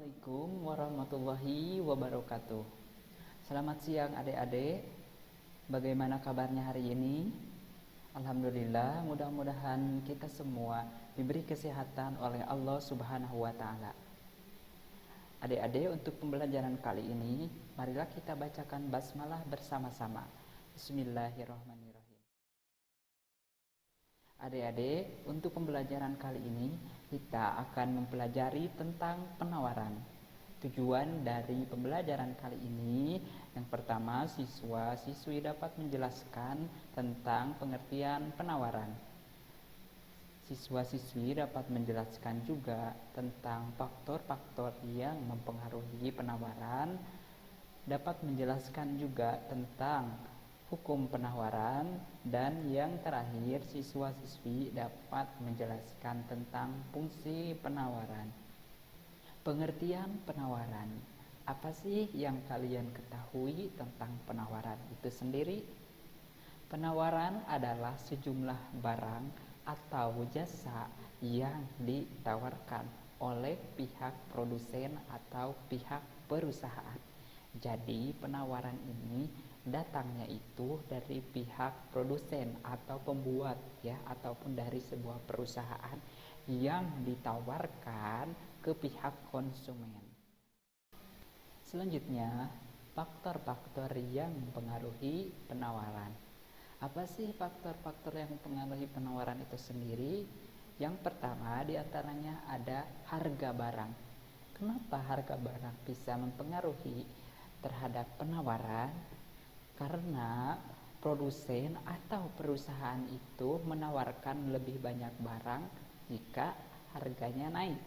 Assalamualaikum warahmatullahi wabarakatuh. Selamat siang adik-adik. Bagaimana kabarnya hari ini? Alhamdulillah, mudah-mudahan kita semua diberi kesehatan oleh Allah Subhanahu wa taala. Adik-adik, untuk pembelajaran kali ini, marilah kita bacakan basmalah bersama-sama. Bismillahirrahmanirrahim. Adik-adik, untuk pembelajaran kali ini kita akan mempelajari tentang penawaran. Tujuan dari pembelajaran kali ini, yang pertama, siswa-siswi dapat menjelaskan tentang pengertian penawaran. Siswa-siswi dapat menjelaskan juga tentang faktor-faktor yang mempengaruhi penawaran, dapat menjelaskan juga tentang hukum penawaran, dan yang terakhir siswa-siswi dapat menjelaskan tentang fungsi penawaran. Pengertian penawaran. Apa sih yang kalian ketahui tentang penawaran itu sendiri? Penawaran adalah sejumlah barang atau jasa yang ditawarkan oleh pihak produsen atau pihak perusahaan. Jadi penawaran ini datangnya itu dari pihak produsen atau pembuat ataupun dari sebuah perusahaan yang ditawarkan ke pihak konsumen. Selanjutnya, faktor-faktor yang mempengaruhi penawaran. Apa sih faktor-faktor yang mempengaruhi penawaran itu sendiri? Yang pertama diantaranya ada harga barang. Kenapa harga barang bisa mempengaruhi terhadap penawaran? Karena produsen atau perusahaan itu menawarkan lebih banyak barang jika harganya naik.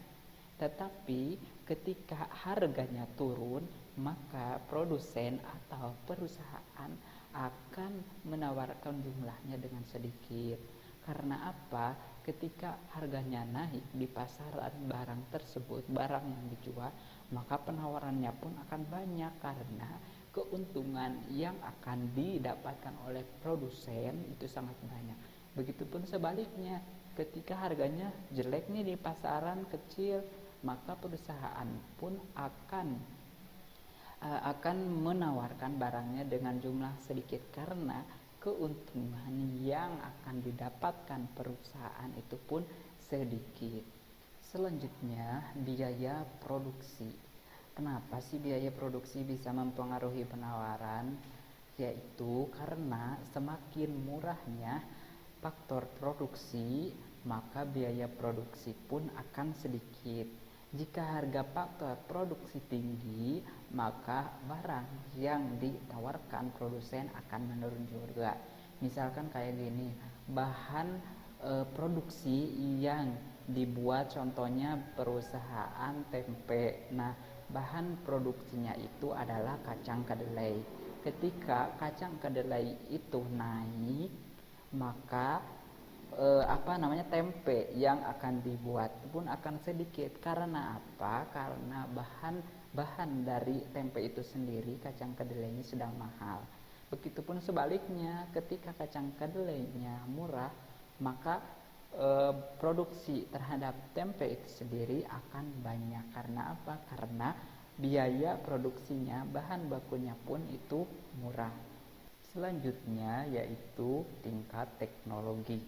Tetapi ketika harganya turun, maka produsen atau perusahaan akan menawarkan jumlahnya dengan sedikit. Karena apa? Ketika harganya naik di pasaran barang tersebut, barang yang dijual, maka penawarannya pun akan banyak karena keuntungan yang akan didapatkan oleh produsen itu sangat banyak. Begitupun sebaliknya, ketika harganya jelek nih di pasaran kecil, maka perusahaan pun akan menawarkan barangnya dengan jumlah sedikit karena keuntungan yang akan didapatkan perusahaan itu pun sedikit. Selanjutnya, biaya produksi. Kenapa sih biaya produksi bisa mempengaruhi penawaran? Yaitu karena semakin murahnya faktor produksi, maka biaya produksi pun akan sedikit. Jika harga faktor produksi tinggi, maka barang yang ditawarkan produsen akan menurun juga. Misalkan kayak gini, bahan produksi yang dibuat contohnya perusahaan tempe. Nah, bahan produksinya itu adalah kacang kedelai. Ketika kacang kedelai itu naik, maka tempe yang akan dibuat pun akan sedikit. Karena apa? Karena bahan dari tempe itu sendiri, kacang kedelainya sedang mahal. Begitupun sebaliknya, ketika kacang kedelainya murah, maka produksi terhadap tempe itu sendiri akan banyak. Karena apa? Karena biaya produksinya, bahan bakunya pun itu murah. Selanjutnya yaitu tingkat teknologi.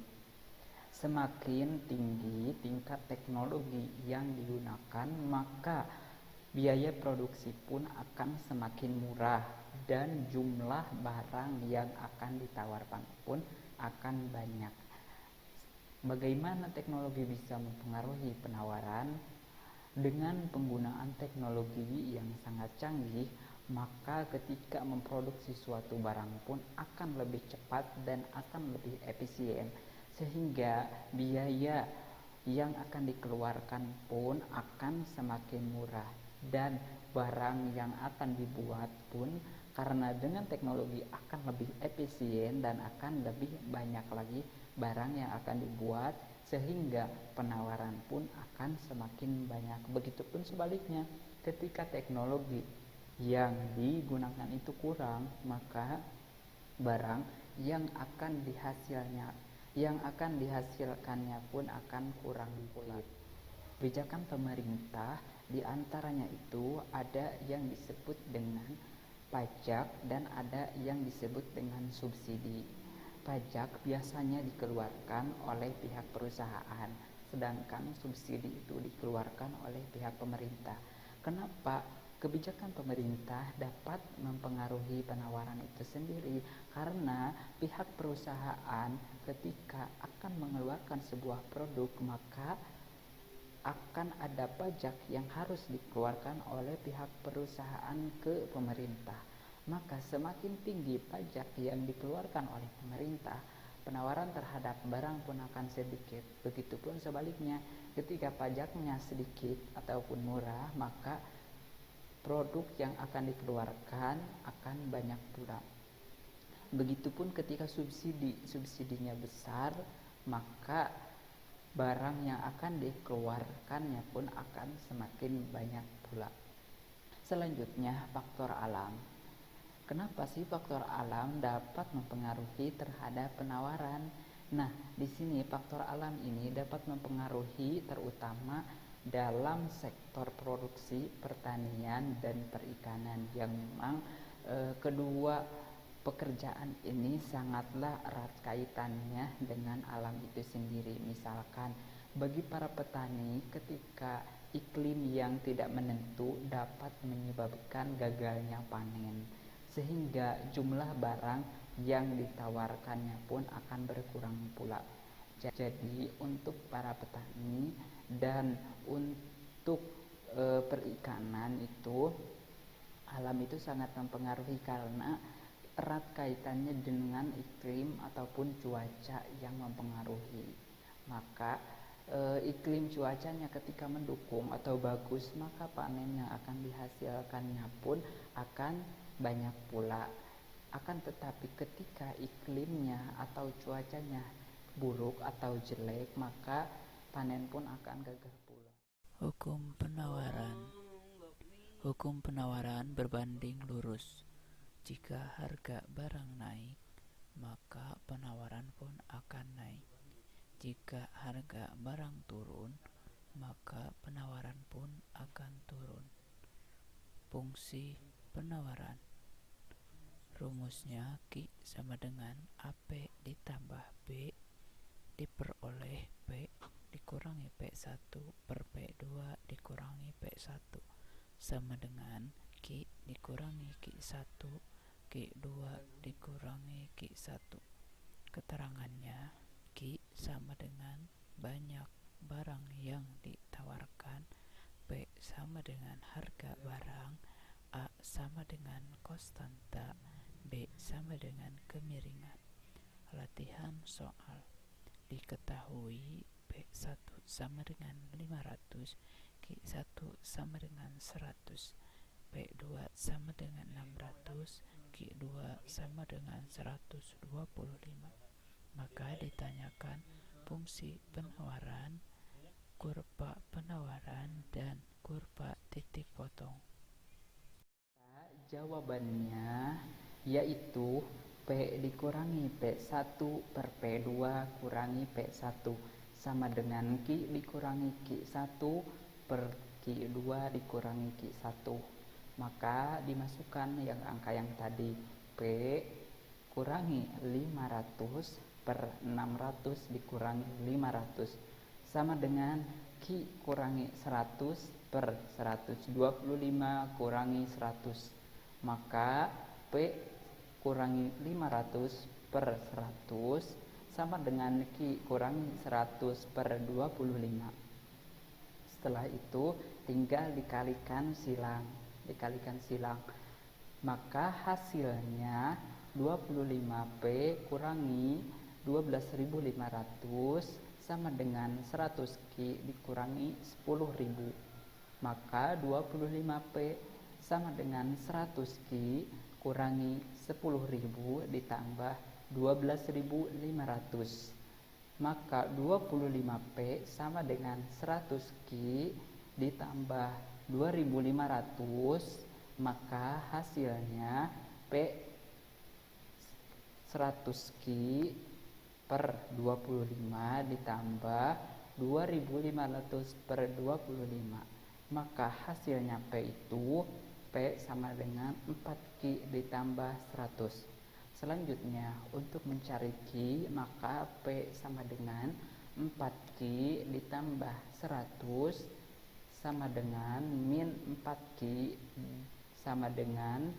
Semakin tinggi tingkat teknologi yang digunakan, maka biaya produksi pun akan semakin murah dan jumlah barang yang akan ditawarkan pun akan banyak. Bagaimana teknologi bisa mempengaruhi penawaran? Dengan penggunaan teknologi yang sangat canggih, maka ketika memproduksi suatu barang pun akan lebih cepat dan akan lebih efisien, sehingga biaya yang akan dikeluarkan pun akan semakin murah, dan barang yang akan dibuat pun karena dengan teknologi akan lebih efisien dan akan lebih banyak lagi barang yang akan dibuat, sehingga penawaran pun akan semakin banyak. Begitupun sebaliknya, ketika teknologi yang digunakan itu kurang, maka barang yang akan dihasilkannya pun akan kurang pula. Kebijakan pemerintah Di antaranya itu ada yang disebut dengan pajak dan ada yang disebut dengan subsidi. Pajak biasanya dikeluarkan oleh pihak perusahaan, sedangkan subsidi itu dikeluarkan oleh pihak pemerintah. Kenapa? Kebijakan pemerintah dapat mempengaruhi penawaran itu sendiri karena pihak perusahaan ketika akan mengeluarkan sebuah produk maka akan ada pajak yang harus dikeluarkan oleh pihak perusahaan ke pemerintah. Maka semakin tinggi pajak yang dikeluarkan oleh pemerintah, penawaran terhadap barang pun akan sedikit. Begitupun sebaliknya, ketika pajaknya sedikit ataupun murah, maka produk yang akan dikeluarkan akan banyak pula. Begitupun ketika subsidinya besar, maka barang yang akan dikeluarkannya pun akan semakin banyak pula. Selanjutnya, faktor alam. Kenapa sih faktor alam dapat mempengaruhi terhadap penawaran? Nah, di sini faktor alam ini dapat mempengaruhi terutama dalam sektor produksi, pertanian, dan perikanan yang memang kedua pekerjaan ini sangatlah erat kaitannya dengan alam itu sendiri. Misalkan bagi para petani, ketika iklim yang tidak menentu dapat menyebabkan gagalnya panen, sehingga jumlah barang yang ditawarkannya pun akan berkurang pula. Jadi untuk para petani dan untuk perikanan itu, alam itu sangat mempengaruhi karena erat kaitannya dengan iklim ataupun cuaca yang mempengaruhi. Maka iklim cuacanya ketika mendukung atau bagus, maka panen yang akan dihasilkannya pun akan banyak pula. Akan tetapi ketika iklimnya atau cuacanya buruk atau jelek, maka panen pun akan gagal pula. Hukum penawaran. Hukum penawaran berbanding lurus. Jika harga barang naik, maka penawaran pun akan naik. Jika harga barang turun, maka penawaran pun akan turun. Fungsi penawaran. Rumusnya Q sama dengan AP ditambah B diperoleh P dikurangi P1 per P2 dikurangi P1 sama dengan Q dikurangi Q1 Q2 dikurangi Q1. Keterangannya, Q sama dengan banyak barang yang ditawarkan, P sama dengan harga barang, A sama dengan konstanta, B sama dengan kemiringan. Latihan soal. Diketahui P1 sama dengan 500, Q1 sama dengan 100, P2 sama dengan 600, Q2 sama dengan 125. Maka ditanyakan fungsi penawaran, kurva penawaran, dan kurva titik potong. Jawabannya yaitu P dikurangi P1 per P2 kurangi P1 sama dengan Q dikurangi Q1 per Q2 dikurangi Q1. Maka dimasukkan yang angka yang tadi, P kurangi 500 per 600 dikurangi 500 sama dengan Q kurangi 100 per 125 kurangi 100. Maka P kurangi 500 per 100 sama dengan Q kurangi 100 per 25. Setelah itu tinggal dikalikan silang. Maka hasilnya 25P kurangi 12.500 sama dengan 100Q dikurangi 10.000. Maka 25P sama dengan 100Q kurangi 10.000 ditambah 12.500. Maka 25P sama dengan 100Q ditambah 2.500. Maka hasilnya P 100Q per 25 ditambah 2.500 per 25. maka hasilnya P itu P sama dengan 4Q ditambah 100. Selanjutnya untuk mencari Q maka P sama dengan 4Q ditambah 100 sama dengan min 4Q sama dengan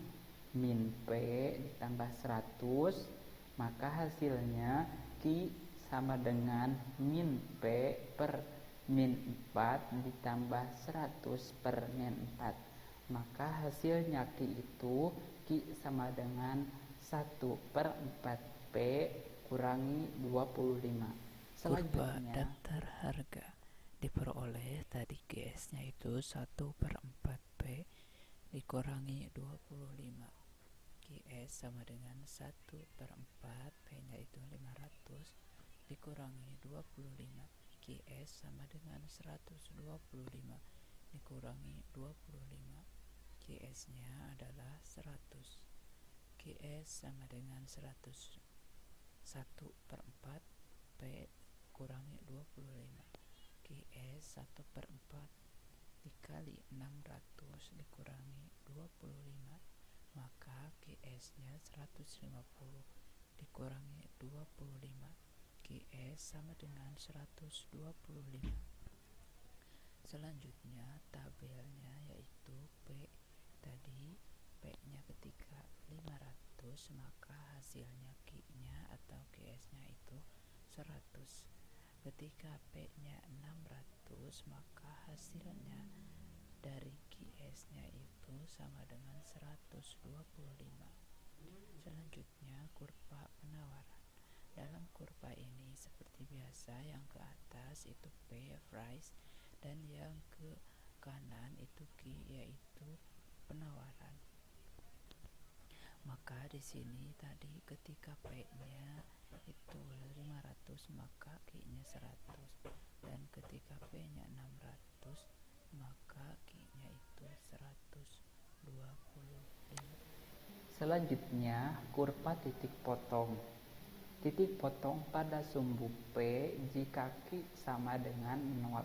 min P ditambah 100, maka hasilnya Q sama dengan min P per min 4 ditambah 100 per min 4. Maka hasilnya Q itu Q sama dengan 1 per 4 P kurangi 25. Kurva Selanjutnya daftar harga diperoleh tadi GS-nya itu 1 per 4 P dikurangi 25. GS sama dengan 1 per 4 P nya itu 500 dikurangi 25. GS sama dengan 125 dikurangi 25. GS nya adalah 100. GS sama dengan 100 1 per 4 P kurangi 25. GS 1 per 4 dikali 600 dikurangi 25, maka GS nya 150 dikurangi 25. GS sama dengan 125. Selanjutnya tabelnya yaitu P tadi, P nya ketika 500 maka hasilnya Q nya atau GS nya itu 100. Ketika P nya 600 maka hasilnya dari GS nya itu sama dengan 125. Selanjutnya kurva penawaran. Dalam kurva ini seperti biasa yang ke atas itu P price dan yang ke kanan itu Q yaitu penawaran. Maka di sini tadi ketika P-nya itu 500 maka Q-nya 100 dan ketika P-nya 600 maka Q-nya itu 125. Selanjutnya kurva titik potong. Titik potong pada sumbu P jika Q sama dengan 0,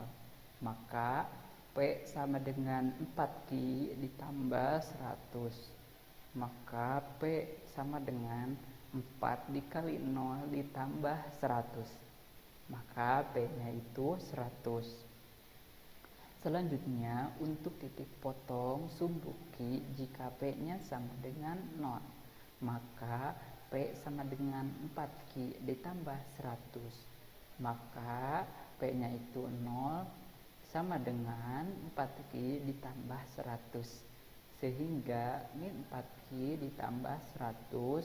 maka P sama dengan 4Q ditambah 100, maka P sama dengan 4 dikali 0 ditambah 100, maka P nya itu 100. Selanjutnya untuk titik potong sumbu Q jika P nya sama dengan 0, maka P sama dengan 4Q ditambah 100, maka P nya itu 0 sama dengan 4Q ditambah 100, sehingga min 4Q ditambah 100,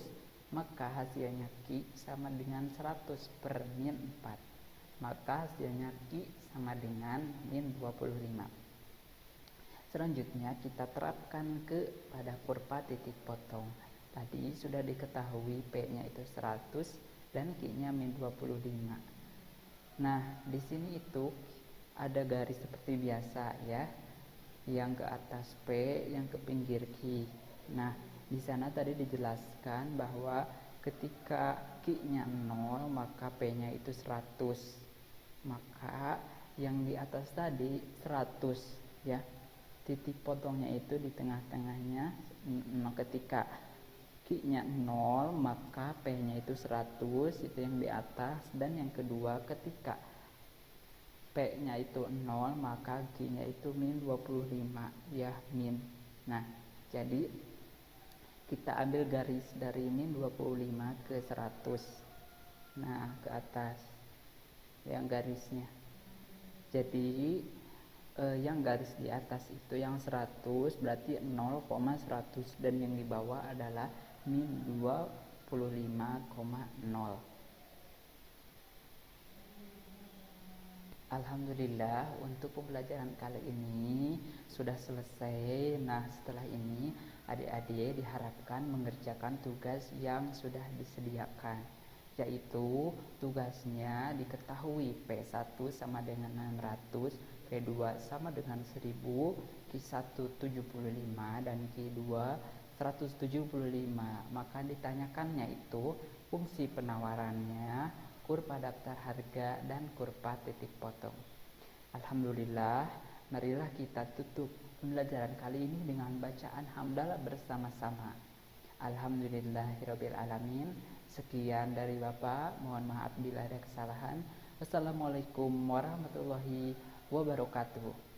maka hasilnya Q sama dengan 100 per min 4, maka hasilnya Q sama dengan min 25. Selanjutnya kita terapkan pada kurva titik potong. Tadi sudah diketahui P nya itu 100 dan Q nya min 25. Nah di sini itu ada garis seperti biasa ya, yang ke atas P, yang ke pinggir Q. Nah di sana tadi dijelaskan bahwa ketika Q nya 0 maka P nya itu 100, maka yang di atas tadi 100 ya, titik potongnya itu di tengah-tengahnya. Ketika Q nya 0 maka P nya itu 100, itu yang di atas. Dan yang kedua ketika P nya itu 0 maka Q nya itu min 25 ya, min. Nah jadi kita ambil garis dari min 25 ke 100, nah ke atas yang garisnya. Jadi yang garis di atas itu yang 100 berarti 0,100 dan yang di bawah adalah min 25,0. Alhamdulillah untuk pembelajaran kali ini sudah selesai. Nah setelah ini adik-adik diharapkan mengerjakan tugas yang sudah disediakan, yaitu tugasnya diketahui P1 sama dengan 600, P2 sama dengan 1000, Q1 75 dan Q2 175. Maka ditanyakannya itu fungsi penawarannya, kurva daftar harga, dan kurva titik potong. Alhamdulillah Marilah kita tutup pembelajaran kali ini dengan bacaan hamdalah bersama-sama. Alhamdulillahirabbil alamin. Sekian dari Bapak, mohon maaf bila ada kesalahan. Wassalamualaikum warahmatullahi wabarakatuh.